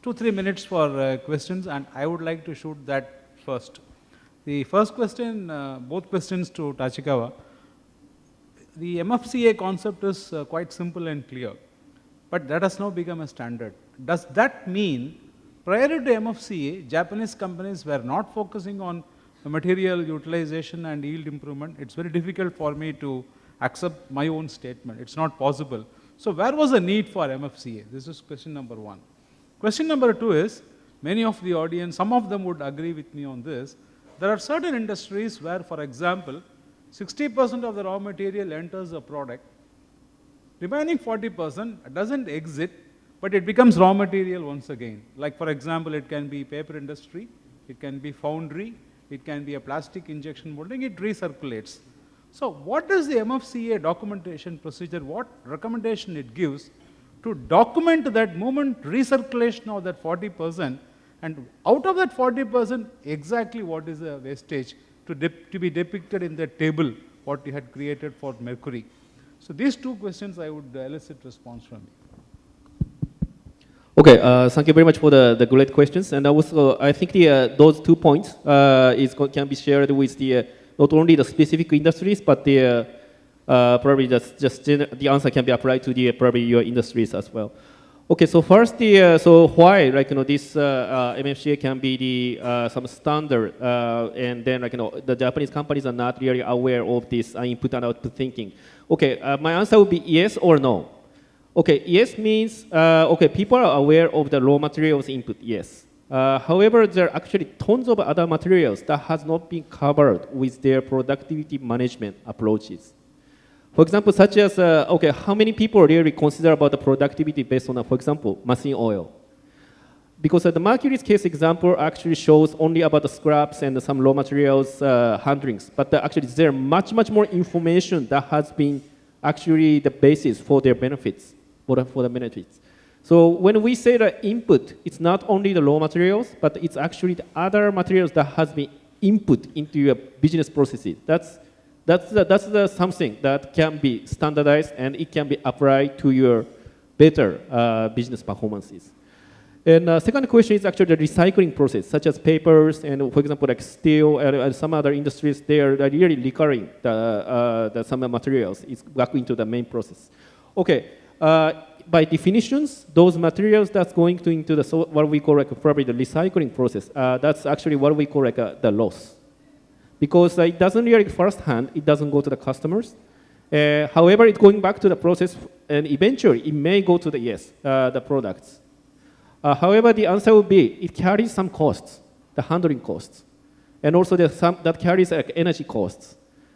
2-3 minutes for questions, and I would like to shoot that first. The first question, both questions to Tachikawa. The MFCA concept is quite simple and clear, but that has now become a standard. Does that mean prior to MFCA, Japanese companies were not focusing on material utilization and yield improvement? It's very difficult for me to accept my own statement. It's not possible. So where was the need for MFCA? This is question number one. Question number two is, many of the audience, some of them would agree with me on this. There are certain industries where, for example, 60% of the raw material enters a product, remaining 40% doesn't exit, but it becomes raw material once again. Like, for example, it can be paper industry, it can be foundry, it can be a plastic injection molding, it recirculates. So what is the MFCA documentation procedure? What recommendation it gives to document that moment recirculation of that 40%, and out of that 40%, exactly what is the wastage to be depicted in the table, what you had created for mercury? So these two questions I would elicit response from you. Okay, thank you very much for the great questions. And also, I think those 2 points can be shared with not only the specific industries, but probably the answer can be applied to probably your industries as well. Okay, so first, so why this MFCA can be some standard, and then the Japanese companies are not really aware of this input and output thinking. Okay, my answer would be yes or no. Okay, yes means okay, people are aware of the raw materials input. Yes. However, there are actually tons of other materials that has not been covered with their productivity management approaches. For example, such as, okay, how many people really consider about the productivity based on, for example, machine oil? Because the Mercury's case example actually shows only about the scraps and some raw materials handlings, but actually there much more information that has been actually the basis for their benefits, for the benefits. So when we say the input, it's not only the raw materials, but it's actually the other materials that has been input into your business processes. That's something that can be standardized and it can be applied to your better business performances. And second question is actually the recycling process, such as papers and, for example, like steel and some other industries. They are really recurring some materials is back into the main process. Okay, by definitions, those materials that's going into what we call probably the recycling process. That's actually what we call the loss. Because it doesn't really firsthand, it doesn't go to the customers. However, it's going back to the process, and eventually it may go to the products. However, the answer would be it carries some costs, the handling costs, and also that carries energy costs.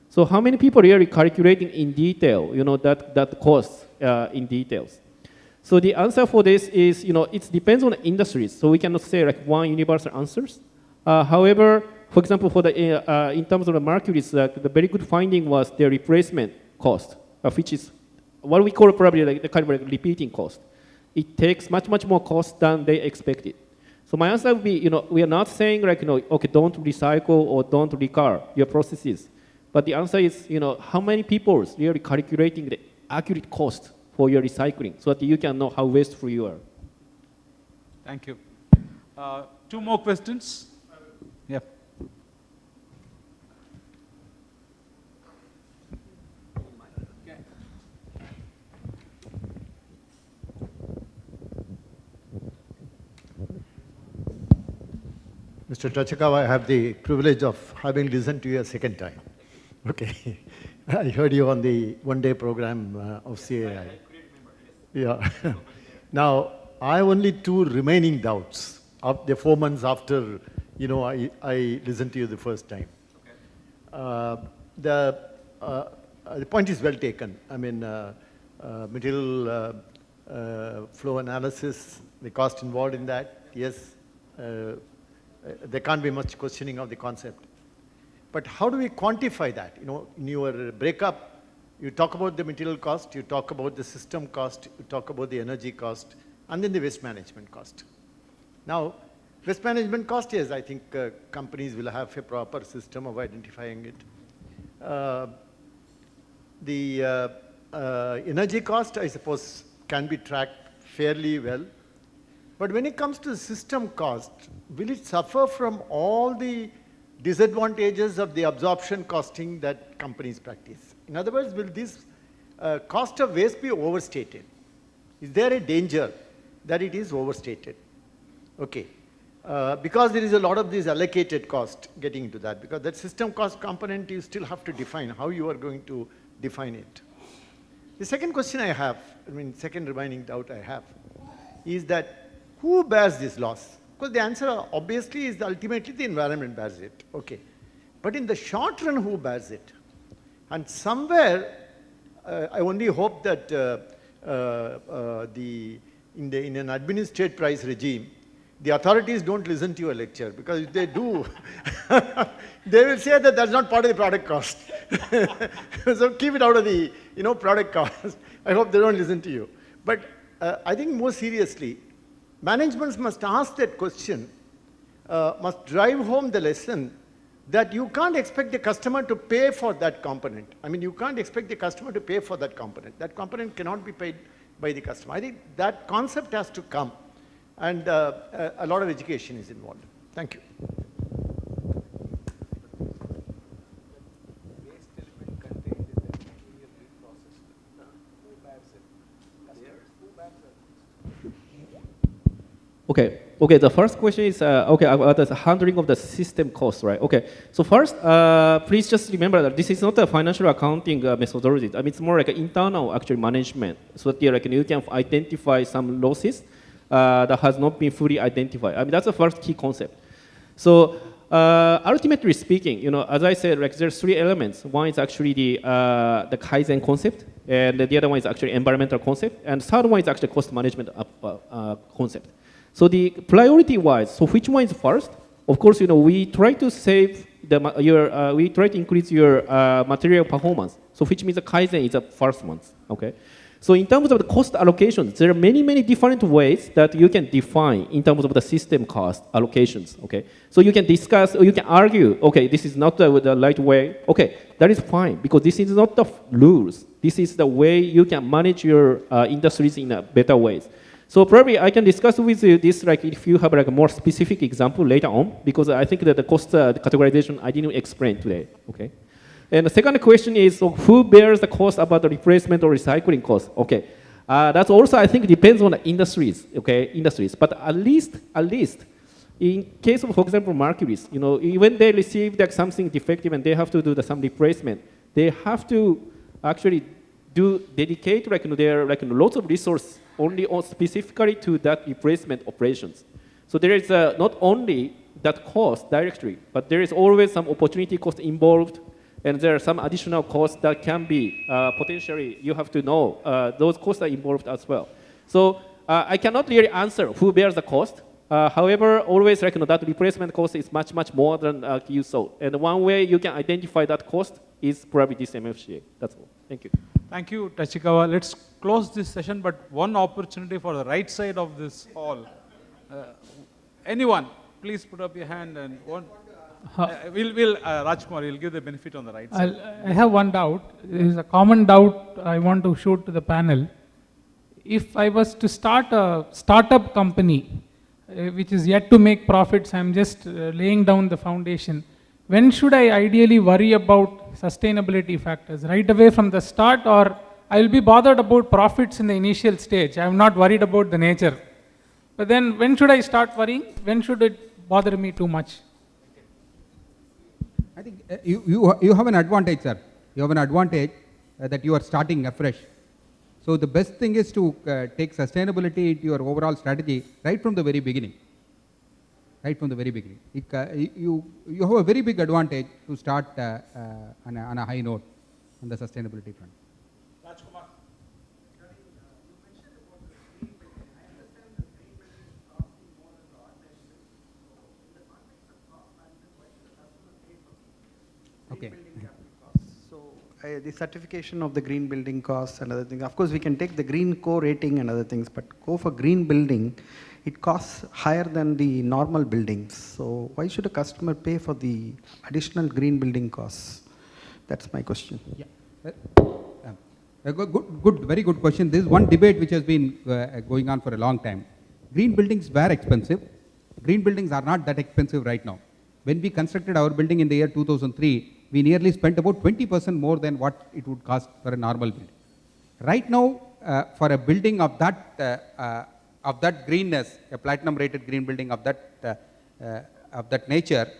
So how many people are really calculating in detail, that cost in details? So the answer for this is, it depends on the industries. So we cannot say like one universal answers. However, for example, in terms of the Mercury's, the very good finding was their replacement cost, which is what we call probably like the kind of like repeating cost. It takes much more cost than they expected. So my answer would be, we are not saying like, okay, don't recycle or don't recur your processes. But the answer is, how many people are really calculating the accurate cost for your recycling so that you can know how wasteful you are. Thank you. Two more questions. Yeah. Mr. Tachikawa, I have the privilege of having listened to you a second time. Okay. I heard you on the one-day program of CAI. Yeah. Now, I have only two remaining doubts of the 4 months after, I listened to you the first time. Okay. The point is well taken. I mean, material flow analysis, the cost involved in that, yes, there can't be much questioning of the concept. But how do we quantify that? In your breakup, you talk about the material cost, you talk about the system cost, you talk about the energy cost, and then the waste management cost. Now, waste management cost, yes, I think companies will have a proper system of identifying it. The energy cost, I suppose, can be tracked fairly well. But when it comes to system cost, will it suffer from all the disadvantages of the absorption costing that companies practice? In other words, will this cost of waste be overstated? Is there a danger that it is overstated? Okay. Because there is a lot of this allocated cost getting into that, because that system cost component you still have to define how you are going to define it. The second question I have, second remaining doubt I have, is that who bears this loss? Because the answer obviously is ultimately the environment bears it. Okay. But in the short run, who bears it? And somewhere, I only hope that in an administered price regime, the authorities don't listen to your lecture, because if they do, they will say that that's not part of the product cost. So keep it out of the product cost. I hope they don't listen to you. But I think more seriously, managements must ask that question, must drive home the lesson that you can't expect the customer to pay for that component. You can't expect the customer to pay for that component. That component cannot be paid by the customer. I think that concept has to come, and a lot of education is involved. Thank you. Okay. Okay. The first question is about the handling of the system cost, right? Okay. So first, please just remember that this is not a financial accounting methodology. It's more like an internal actually management, so that you can identify some losses that has not been fully identified. That's the first key concept. So ultimately speaking, as I said, there's three elements. One is actually the Kaizen concept, and the other one is actually environmental concept, and the third one is actually cost management concept. So the priority-wise, so which one is first? Of course, we try to save we try to increase your material performance. So which means the Kaizen is the first one. Okay. So in terms of the cost allocations, there are many, many different ways that you can define in terms of the system cost allocations. Okay. So you can discuss, or you can argue, okay, this is not the right way. Okay, that is fine, because this is not the rules. This is the way you can manage your industries in a better ways. So probably I can discuss with you this, if you have a more specific example later on, because I think that the cost categorization I didn't explain today. Okay. And the second question is, so who bears the cost about the replacement or recycling cost? Okay. That's also, I think, depends on the industries. Okay, industries. But at least, in case of, for example, Mercury's, when they receive something defective and they have to do some replacement, they have to actually dedicate their lots of resources only specifically to that replacement operations. So there is not only that cost directly, but there is always some opportunity cost involved, and there are some additional costs that can be potentially, you have to know, those costs are involved as well. So I cannot really answer who bears the cost. However, always that replacement cost is much, much more than you saw. And one way you can identify that cost is probably this MFCA. That's all. Thank you. Thank you, Tachikawa. Let's close this session, but one opportunity for the right side of this hall. Anyone, please put up your hand, and one. Rajkumar, we'll give the benefit on the right side. I have one doubt. There is a common doubt I want to shoot to the panel. If I was to start a startup company, which is yet to make profits, I'm just laying down the foundation. When should I ideally worry about sustainability factors? Right away from the start, or I will be bothered about profits in the initial stage? I'm not worried about the nature. But then when should I start worrying? When should it bother me too much? I think you have an advantage, sir. You have an advantage that you are starting afresh. So the best thing is to take sustainability into your overall strategy right from the very beginning. Right from the very beginning. You have a very big advantage to start on a high note on the sustainability front. Rajkumar. Okay. So the certification of the green building costs and other things. Of course, we can take the green core rating and other things, but go for green building, it costs higher than the normal buildings. So why should a customer pay for the additional green building costs? That's my question. Yeah. Good, very good question. This is one debate which has been going on for a long time. green buildings were expensive. Green buildings are not that expensive right now. When we constructed our building in the year 2003, we nearly spent about 20% more than what it would cost for a normal building. Right now, for a building of that greenness, a platinum rated green building of that nature,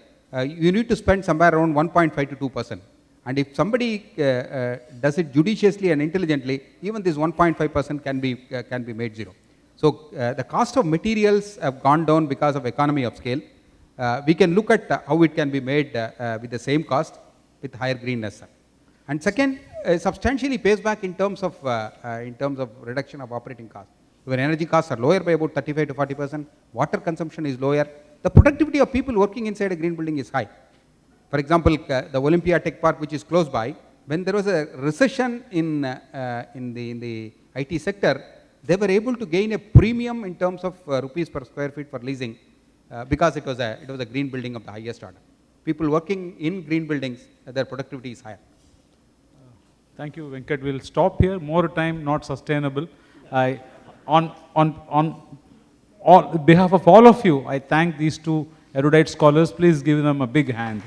you need to spend somewhere around 1.5 to 2%. And if somebody does it judiciously and intelligently, even this 1.5% can be made zero. So the cost of materials have gone down because of economy of scale. We can look at how it can be made with the same cost with higher greenness. And second, substantially pays back in terms of reduction of operating costs. When energy costs are lower by about 35 to 40%, water consumption is lower, the productivity of people working inside a green building is high. For example, the Olympia Tech Park, which is close by, when there was a recession in the IT sector, they were able to gain a premium in terms of rupees per square feet for leasing because it was a green building of the highest order. People working in green buildings, their productivity is higher. Thank you, Venkat. We'll stop here. More time, not sustainable. On behalf of all of you, I thank these two erudite scholars. Please give them a big hand.